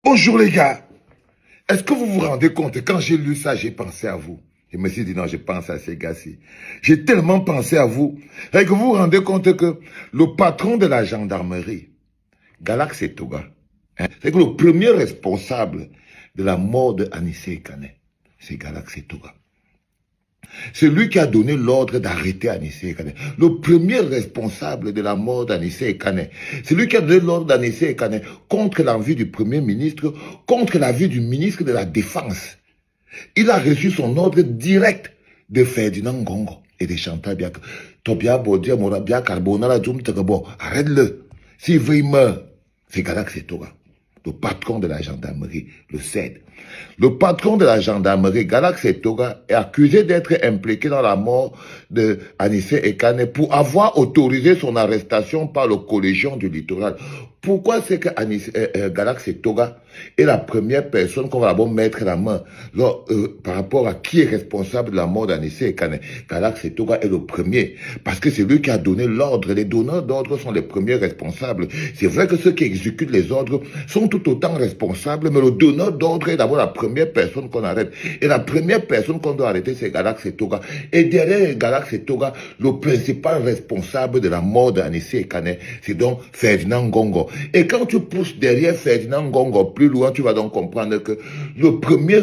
Bonjour les gars. Est-ce que vous vous rendez compte, quand j'ai lu ça, j'ai pensé à vous. Je me suis dit, non, je pense à ces gars-ci. J'ai tellement pensé à vous. Et que vous vous rendez compte que le patron de la gendarmerie, Galax Etoga, c'est que le premier responsable de la mort de Anissé Kane, c'est Galax Etoga. C'est lui qui a donné l'ordre d'arrêter Anissé Kane. Le premier responsable de la mort d'Anissé Kane. C'est lui qui a donné l'ordre d'Anissé Kane contre l'envie du Premier ministre, contre l'avis du ministre de la Défense. Il a reçu son ordre direct de Ferdinand Ngongo et de Chantal Biak. Tobia Bodia Morabia Carbonara Djoum Tegabo. Arrête-le. S'il veut, il meurt. C'est Galax Etoga, le patron de la gendarmerie, le CED. Le patron de la gendarmerie, Galax Etoga, est accusé d'être impliqué dans la mort de Anissé Ekane pour avoir autorisé son arrestation par le Collégion du littoral. Pourquoi c'est que Galax Etoga est la première personne qu'on va d'abord mettre la main par rapport à qui est responsable de la mort d'Anissé Ekane? Galax Etoga est le premier, parce que c'est lui qui a donné l'ordre. Les donneurs d'ordre sont les premiers responsables. C'est vrai que ceux qui exécutent les ordres sont tout autant responsables, mais le donneur d'ordre est d'abord la première personne qu'on arrête. Et la première personne qu'on doit arrêter, c'est Galax Etoga. Et derrière Galax Etoga, le principal responsable de la mort d'Anissé Ekane, c'est donc Ferdinand Ngongo. Et quand tu pousses derrière Ferdinand Ngongo plus loin, tu vas donc comprendre que le premier